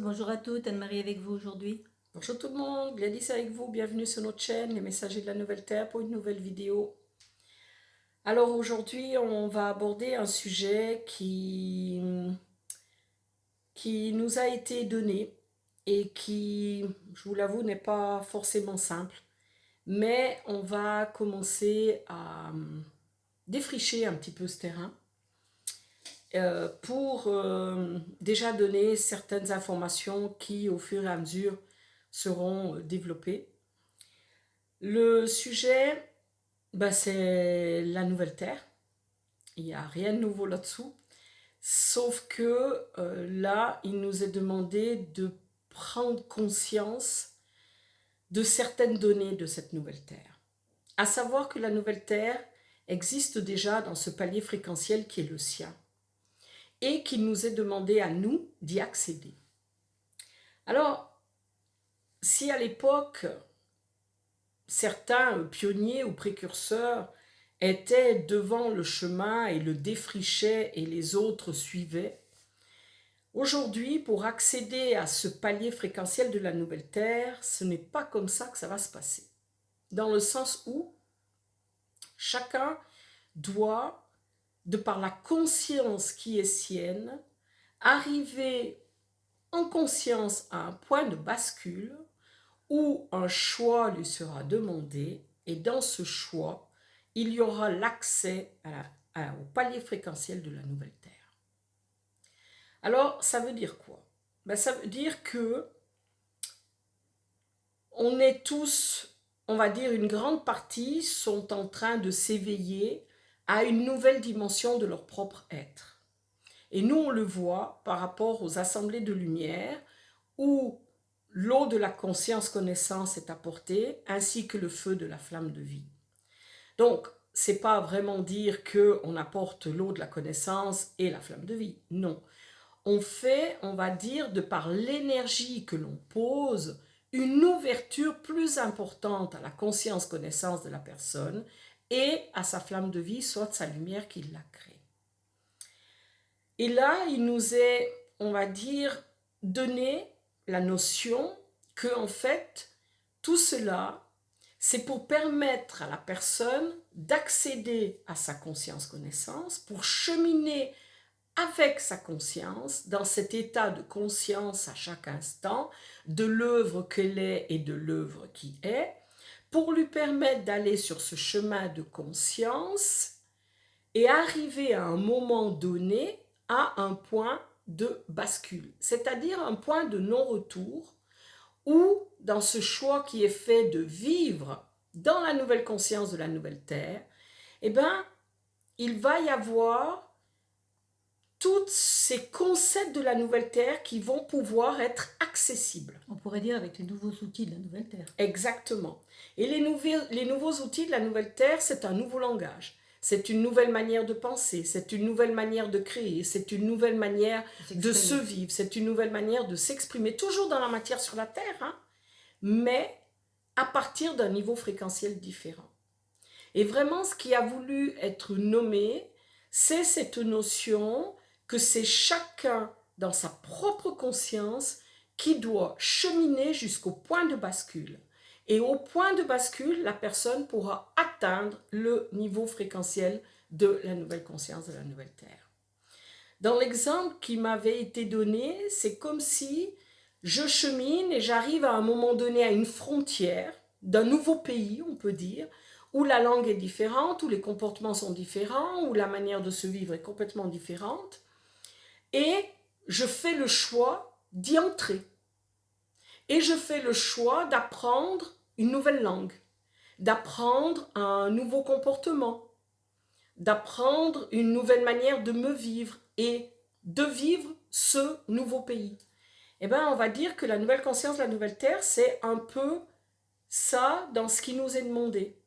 bonjour à toutes, Anne-Marie avec vous aujourd'hui. Bonjour tout le monde, Gladys avec vous, bienvenue sur notre chaîne Les Messagers de la Nouvelle Terre pour une nouvelle vidéo. Alors aujourd'hui on va aborder un sujet qui nous a été donné et qui, je vous l'avoue, n'est pas forcément simple. Mais on va commencer à défricher un petit peu ce terrain pour déjà donner certaines informations qui au fur et à mesure seront développées. Le sujet, c'est la nouvelle Terre. Il n'y a rien de nouveau là-dessous. Sauf que là, il nous est demandé de prendre conscience de certaines données de cette nouvelle Terre. À savoir que la nouvelle Terre existe déjà dans ce palier fréquentiel qui est le sien et qu'il nous est demandé à nous d'y accéder. Alors, si à l'époque, certains pionniers ou précurseurs étaient devant le chemin et le défrichaient et les autres suivaient, aujourd'hui, pour accéder à ce palier fréquentiel de la nouvelle Terre, ce n'est pas comme ça que ça va se passer. Dans le sens où chacun doit, de par la conscience qui est sienne, arriver en conscience à un point de bascule où un choix lui sera demandé et dans ce choix, il y aura l'accès au palier fréquentiel de la nouvelle Terre. Alors, ça veut dire quoi? Ça veut dire que on est tous, on va dire une grande partie, sont en train de s'éveiller à une nouvelle dimension de leur propre être. Et nous, on le voit par rapport aux assemblées de lumière où l'eau de la conscience-connaissance est apportée, ainsi que le feu de la flamme de vie. Donc, c'est pas vraiment dire qu'on apporte l'eau de la connaissance et la flamme de vie. Non. On fait, on va dire, de par l'énergie que l'on pose, une ouverture plus importante à la conscience-connaissance de la personne et à sa flamme de vie, soit sa lumière qui l'a créée. Et là, il nous est, on va dire, donné la notion que, en fait, tout cela, c'est pour permettre à la personne d'accéder à sa conscience-connaissance, pour cheminer avec sa conscience, dans cet état de conscience à chaque instant, de l'œuvre qu'elle est et de l'œuvre qui est, pour lui permettre d'aller sur ce chemin de conscience et arriver à un moment donné à un point de bascule, c'est-à-dire un point de non-retour où, dans ce choix qui est fait de vivre dans la nouvelle conscience de la nouvelle Terre, il va y avoir tous ces concepts de la nouvelle Terre qui vont pouvoir être accessibles. On pourrait dire avec les nouveaux outils de la nouvelle Terre. Exactement. Et les nouveaux outils de la nouvelle Terre, c'est un nouveau langage. C'est une nouvelle manière de penser, c'est une nouvelle manière de créer, c'est une nouvelle manière de se vivre, c'est une nouvelle manière de s'exprimer, toujours dans la matière sur la Terre, mais à partir d'un niveau fréquentiel différent. Et vraiment, ce qui a voulu être nommé, c'est cette notion que c'est chacun dans sa propre conscience qui doit cheminer jusqu'au point de bascule. Et au point de bascule, la personne pourra atteindre le niveau fréquentiel de la nouvelle conscience de la nouvelle Terre. Dans l'exemple qui m'avait été donné, c'est comme si je chemine et j'arrive à un moment donné à une frontière d'un nouveau pays, on peut dire, où la langue est différente, où les comportements sont différents, où la manière de se vivre est complètement différente. Et je fais le choix d'y entrer. Et je fais le choix d'apprendre une nouvelle langue, d'apprendre un nouveau comportement, d'apprendre une nouvelle manière de me vivre et de vivre ce nouveau pays. On va dire que la nouvelle conscience, la nouvelle Terre, c'est un peu ça dans ce qui nous est demandé.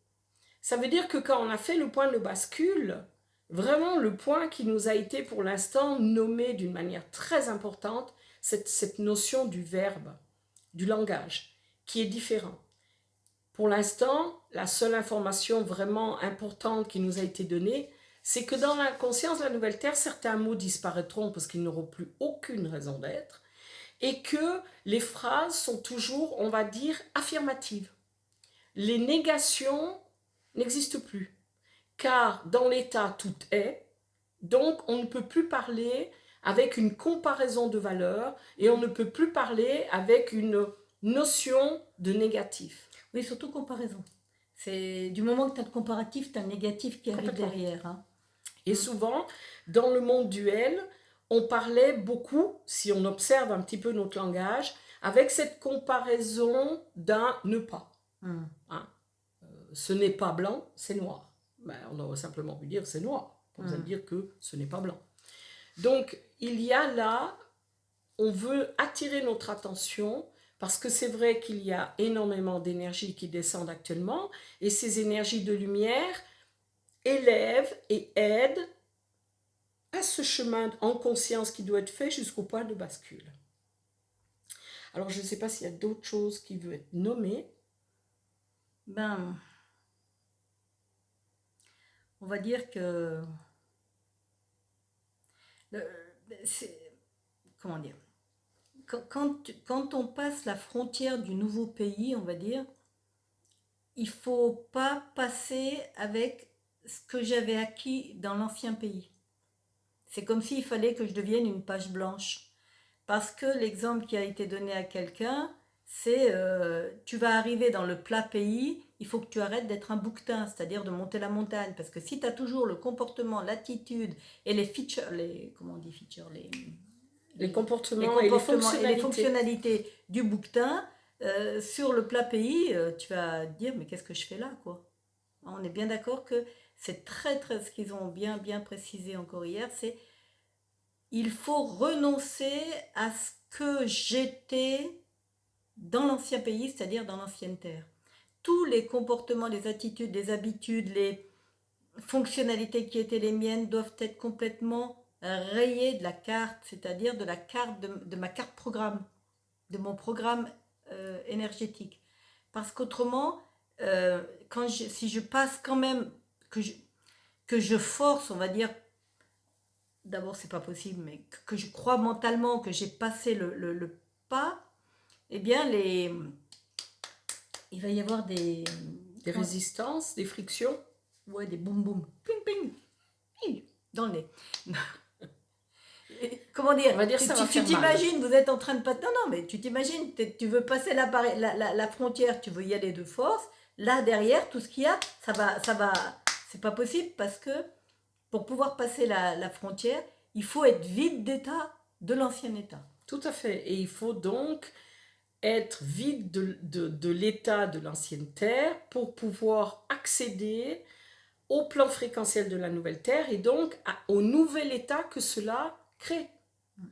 Ça veut dire que quand on a fait le point de bascule, vraiment le point qui nous a été pour l'instant nommé d'une manière très importante, c'est cette notion du verbe, du langage, qui est différent. Pour l'instant, la seule information vraiment importante qui nous a été donnée, c'est que dans la conscience de la nouvelle Terre, certains mots disparaîtront parce qu'ils n'auront plus aucune raison d'être, et que les phrases sont toujours, on va dire, affirmatives. Les négations n'existent plus, car dans l'état tout est, donc on ne peut plus parler avec une comparaison de valeurs et on ne peut plus parler avec une notion de négatif. Oui, surtout comparaison. C'est du moment que tu as le comparatif, tu as le négatif qui arrive Complètement. derrière. Hein. Et souvent, dans le monde duel, on parlait beaucoup, si on observe un petit peu notre langage, avec cette comparaison d'un ne pas. Hein. Ce n'est pas blanc, c'est noir. Ben, on aurait simplement pu dire c'est noir. Pas besoin de dire que ce n'est pas blanc. Donc, il y a là, on veut attirer notre attention parce que c'est vrai qu'il y a énormément d'énergie qui descendent actuellement et ces énergies de lumière élèvent et aident à ce chemin en conscience qui doit être fait jusqu'au point de bascule. Alors, je ne sais pas s'il y a d'autres choses qui veulent être nommées. Ben, on va dire que comment dire, quand on passe la frontière du nouveau pays, on va dire, il faut pas passer avec ce que j'avais acquis dans l'ancien pays. C'est comme s'il fallait que je devienne une page blanche. Parce que l'exemple qui a été donné à quelqu'un, c'est tu vas arriver dans le plat pays, il faut que tu arrêtes d'être un bouquetin, c'est-à-dire de monter la montagne. Parce que si tu as toujours le comportement, l'attitude et les features, comment on dit features, les comportements et les fonctionnalités du bouquetin, sur le plat pays, tu vas te dire mais qu'est-ce que je fais là quoi. On est bien d'accord que c'est très très ce qu'ils ont bien précisé encore hier, c'est il faut renoncer à ce que j'étais dans l'ancien pays, c'est-à-dire dans l'ancienne terre. Tous les comportements, les attitudes, les habitudes, les fonctionnalités qui étaient les miennes doivent être complètement rayées de la carte, c'est-à-dire de la carte de ma carte programme, de mon programme énergétique. Parce qu'autrement, si je passe quand même, que je force, on va dire, d'abord c'est pas possible, mais que je crois mentalement que j'ai passé le pas, eh bien il va y avoir des résistances, des frictions. Ouais, des boum boum, ping ping, dans le nez. Comment dire, on va dire ça va tu t'imagines, vous êtes en train de passer, non mais tu t'imagines, tu veux passer la frontière, tu veux y aller de force, là derrière, tout ce qu'il y a, ça va, c'est pas possible parce que pour pouvoir passer la frontière, il faut être vide d'état de l'ancien état. Tout à fait. Et il faut donc être vide de l'état de l'ancienne terre pour pouvoir accéder au plan fréquentiel de la nouvelle terre et donc au nouvel état que cela crée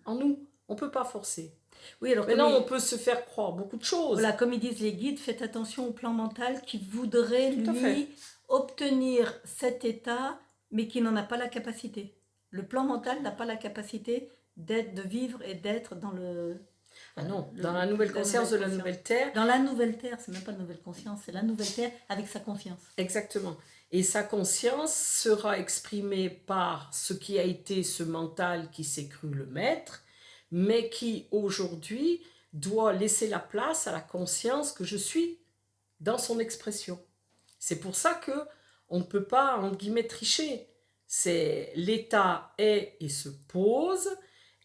en nous. On ne peut pas forcer. Oui, alors maintenant, on peut se faire croire beaucoup de choses. Voilà, comme ils disent les guides, faites attention au plan mental qui voudrait, lui, obtenir cet état, mais qui n'en a pas la capacité. Le plan mental n'a pas la capacité de vivre et d'être dans le... Ah non, dans la nouvelle conscience de la nouvelle terre. Dans la nouvelle terre, c'est même pas la nouvelle conscience, c'est la nouvelle terre avec sa conscience. Exactement. Et sa conscience sera exprimée par ce qui a été ce mental qui s'est cru le maître, mais qui aujourd'hui doit laisser la place à la conscience que je suis dans son expression. C'est pour ça que on ne peut pas, entre guillemets, tricher. C'est l'état est et se pose,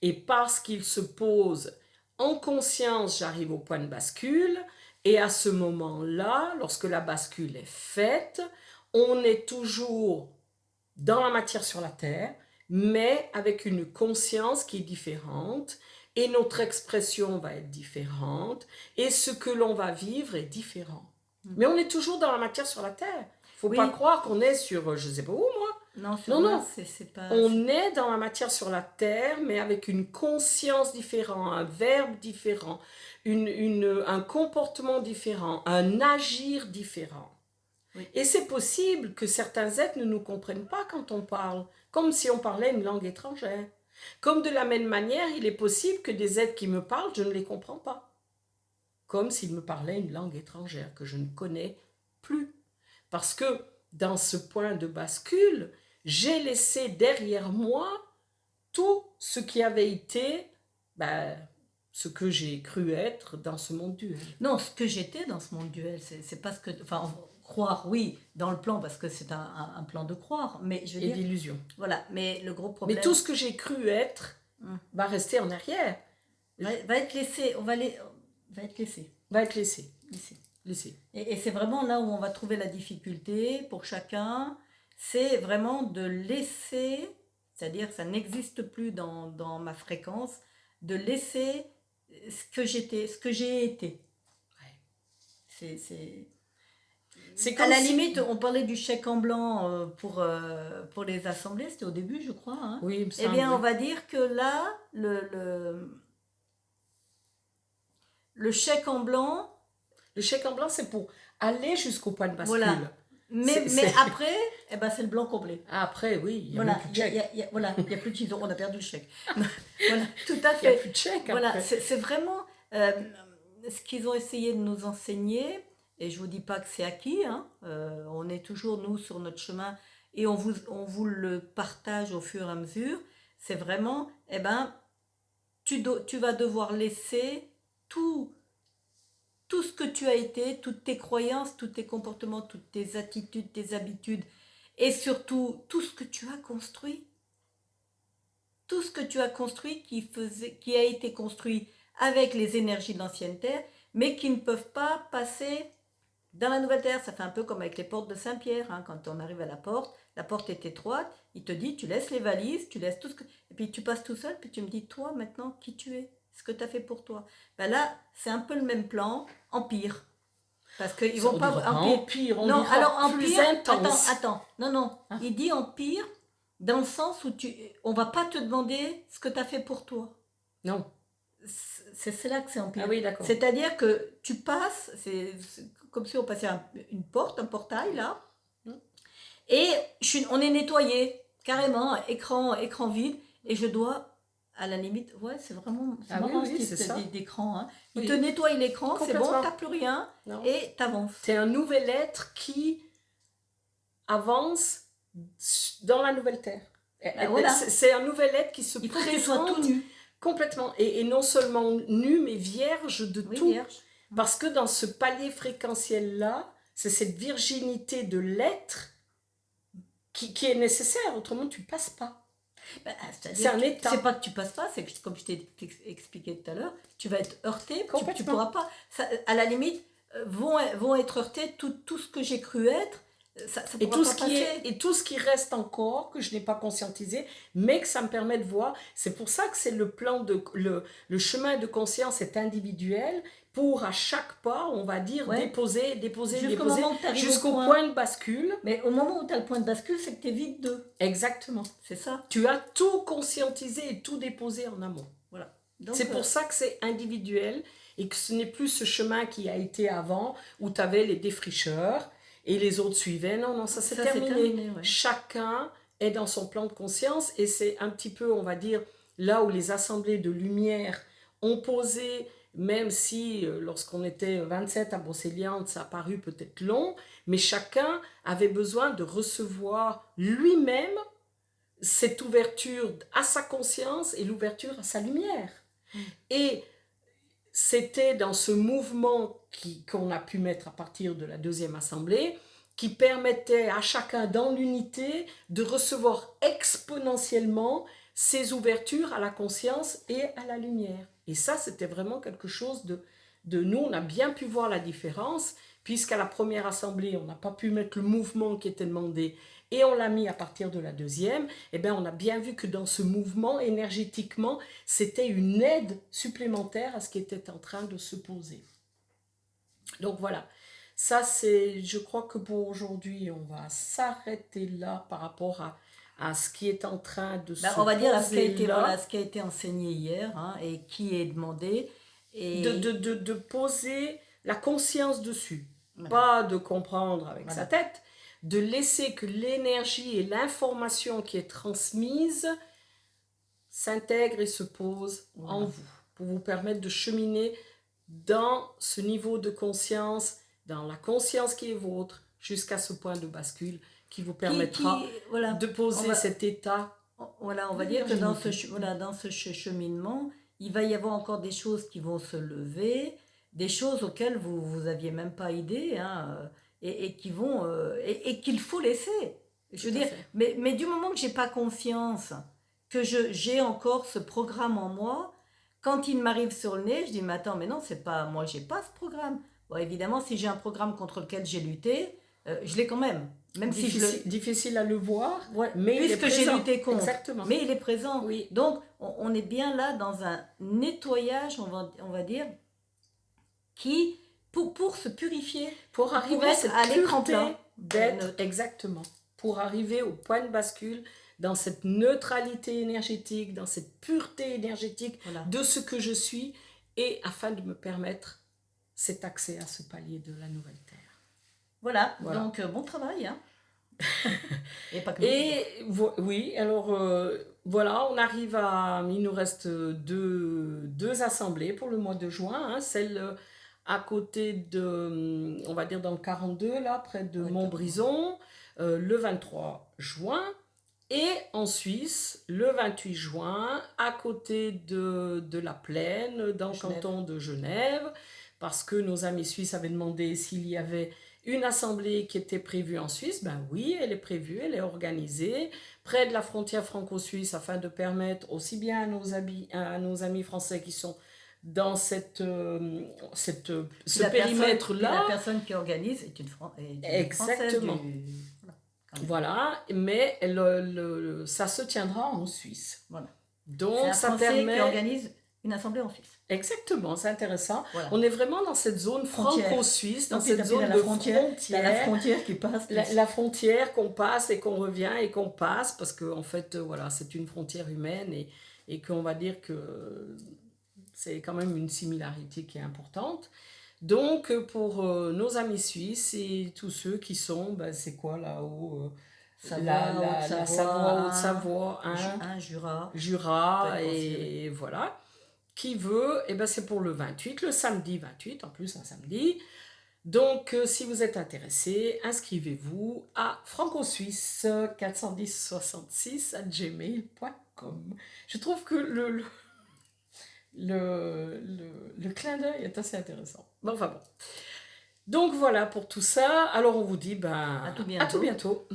et parce qu'il se pose en conscience, j'arrive au point de bascule, et à ce moment-là, lorsque la bascule est faite, on est toujours dans la matière sur la terre, mais avec une conscience qui est différente, et notre expression va être différente, et ce que l'on va vivre est différent. Mais on est toujours dans la matière sur la terre. Il ne faut pas croire qu'on est sur, je ne sais pas où, moi. Non. C'est pas... On est dans la matière sur la terre, mais avec une conscience différente, un verbe différent, un comportement différent, un agir différent. Oui. Et c'est possible que certains êtres ne nous comprennent pas quand on parle, comme si on parlait une langue étrangère. Comme de la même manière, il est possible que des êtres qui me parlent, je ne les comprends pas. Comme s'ils me parlaient une langue étrangère que je ne connais plus. Parce que dans ce point de bascule, j'ai laissé derrière moi tout ce qui avait été ce que j'ai cru être dans ce monde duel. Non, ce que j'étais dans ce monde duel, c'est pas ce que... Enfin, croire, oui, dans le plan, parce que c'est un plan de croire, mais je veux Et dire... d'illusion. Voilà, mais le gros problème... Mais tout ce que j'ai cru être va rester en arrière. va être laissé, va être laissé. Va être laissé. Laissé. Et c'est vraiment là où on va trouver la difficulté pour chacun, c'est vraiment de laisser, c'est-à-dire ça n'existe plus dans ma fréquence, de laisser ce que j'étais, ce que j'ai été. Ouais. C'est comme à la limite, on parlait du chèque en blanc pour les assemblées, c'était au début, je crois. Hein. Oui, eh bien, on va dire que là, le chèque en blanc... Le chèque en blanc, c'est pour aller jusqu'au point de bascule. Voilà. Mais après, eh ben, c'est le blanc complet. Après, oui, il y a voilà, plus de chèque. Voilà, il n'y a plus de ciseaux, on a perdu le chèque. Voilà, tout à fait. Il n'y a plus de chèque. Voilà, c'est vraiment ce qu'ils ont essayé de nous enseigner. Et je ne vous dis pas que c'est acquis. Hein. On est toujours, nous, sur notre chemin. Et on vous le partage au fur et à mesure. C'est vraiment, eh ben, tu vas devoir laisser tout ce que tu as été, toutes tes croyances, tous tes comportements, toutes tes attitudes, tes habitudes, et surtout tout ce que tu as construit. Tout ce que tu as construit qui a été construit avec les énergies de l'ancienne terre, mais qui ne peuvent pas passer dans la nouvelle terre. Ça fait un peu comme avec les portes de Saint-Pierre. Hein. Quand on arrive à la porte est étroite, il te dit, tu laisses les valises, tu laisses tout ce que... Et puis tu passes tout seul, puis tu me dis, toi maintenant, qui tu es, ce que tu as fait pour toi. Ben là, c'est un peu le même plan, en pire. Parce qu'ils vont pas... Empire, on non, dira alors en plus pire, intense. Attends, non. Hein? Il dit empire dans le sens où on va pas te demander ce que tu as fait pour toi. Non. C'est là que c'est empire. Ah oui, d'accord. C'est-à-dire que tu passes, c'est comme si on passait une porte, un portail là, et on est nettoyé, carrément, écran vide, et je dois, à la limite, ouais, c'est vraiment marrant ce type d'écran. Hein. Il te nettoie l'écran, c'est bon, t'as plus rien, et t'avances. C'est un nouvel être qui avance dans la nouvelle terre. Voilà. C'est un nouvel être qui se présente. Il faut que tu sois tout nu. Complètement. Et non seulement nu, mais vierge de tout. Vierge. Parce que dans ce palier fréquentiel-là, c'est cette virginité de l'être qui est nécessaire. Autrement, tu ne passes pas. Ben, c'est un état. C'est pas que tu passes pas, c'est que, comme je t'ai expliqué tout à l'heure, tu vas être heurté, tu pourras pas. Ça, à la limite, vont être heurtés tout ce que j'ai cru être. Ça et tout ce qui est et tout ce qui reste encore que je n'ai pas conscientisé, mais que ça me permet de voir. C'est pour ça que c'est le plan de le chemin de conscience est individuel. Pour à chaque pas, on va dire déposer jusqu'au point de bascule. Mais au moment où tu as le point de bascule, c'est que tu es vide d'eux. Exactement. C'est ça. Tu as tout conscientisé et tout déposé en amont. Voilà. C'est pour ça que c'est individuel et que ce n'est plus ce chemin qui a été avant où tu avais les défricheurs et les autres suivaient. Non, ça c'est terminé. Ouais. Chacun est dans son plan de conscience et c'est un petit peu, on va dire, là où les assemblées de lumière ont posé. Même si lorsqu'on était 27 à Brocéliande, ça a paru peut-être long, mais chacun avait besoin de recevoir lui-même cette ouverture à sa conscience et l'ouverture à sa lumière. Et c'était dans ce mouvement qu'on a pu mettre à partir de la deuxième assemblée, qui permettait à chacun dans l'unité de recevoir exponentiellement ces ouvertures à la conscience et à la lumière. Et ça, c'était vraiment quelque chose de nous. On a bien pu voir la différence, puisqu'à la première assemblée, on n'a pas pu mettre le mouvement qui était demandé, et on l'a mis à partir de la deuxième. Eh bien, on a bien vu que dans ce mouvement, énergétiquement, c'était une aide supplémentaire à ce qui était en train de se poser. Donc voilà, ça c'est, je crois que pour aujourd'hui, on va s'arrêter là par rapport à ce qui est en train de se on va dire poser ce qui a été enseigné hier et qui est demandé. Et... De poser la conscience dessus, pas de comprendre avec sa tête, de laisser que l'énergie et l'information qui est transmise s'intègrent et se posent en vous, pour vous permettre de cheminer dans ce niveau de conscience, dans la conscience qui est vôtre, jusqu'à ce point de bascule qui vous permettra de poser cet état. Voilà, on va dire que dans ce cheminement, il va y avoir encore des choses qui vont se lever, des choses auxquelles vous aviez même pas idée, hein, et qui vont et qu'il faut laisser. Je veux Tout à dire, fait. mais du moment que j'ai pas confiance, que j'ai encore ce programme en moi, quand il m'arrive sur le nez, je dis mais attends, mais non, c'est pas moi, j'ai pas ce programme. Bon, évidemment, si j'ai un programme contre lequel j'ai lutté, je l'ai quand même. Même si je le, Difficile à le voir, ouais, mais il est puisque j'ai présent. lutté contre. Exactement. Mais il est présent. Oui. Donc, on est bien là dans un nettoyage, on va dire, qui, pour se purifier, Pour arriver à être cette à l'écran pureté plat, d'être, neutre. exactement, pour arriver au point de bascule, dans cette neutralité énergétique, dans cette pureté énergétique Voilà. de ce que je suis, et afin de me permettre cet accès à ce palier de la nouvelle Terre. Voilà. Voilà. Donc, bon travail. Hein. Et pas que Et oui, alors voilà, on arrive à. Il nous reste deux assemblées pour le mois de juin. Hein, celle à côté de, on va dire dans le 42, là, près de Montbrison, le 23 juin. Et en Suisse, le 28 juin, à côté de la Plaine, dans le canton de Genève, parce que nos amis suisses avaient demandé s'il y avait une assemblée qui était prévue en Suisse. Ben oui, elle est prévue, elle est organisée près de la frontière franco-suisse afin de permettre aussi bien à nos amis français qui sont dans ce périmètre-là. La personne qui organise est une Française. Exactement. Voilà, mais ça se tiendra en Suisse. Voilà. Donc ça permet qui organise une assemblée en Suisse. Exactement, c'est intéressant. Voilà. On est vraiment dans cette zone franco-suisse, dans cette zone de frontière. La frontière qui passe. La frontière qu'on passe et qu'on revient et qu'on passe, parce qu'en en fait, voilà, c'est une frontière humaine et qu'on va dire que c'est quand même une similarité qui est importante. Donc, pour nos amis suisses et tous ceux qui sont, ben, c'est quoi là-haut la Savoie, Haute-Savoie, Jura, et voilà. Qui veut, et ben c'est pour le 28, le samedi 28, en plus un samedi. Donc, si vous êtes intéressé, inscrivez-vous à franco-suisse 41066@gmail.com. Je trouve que le clin d'œil est assez intéressant. Bon, enfin bon. Donc voilà pour tout ça. Alors on vous dit ben, à tout bientôt.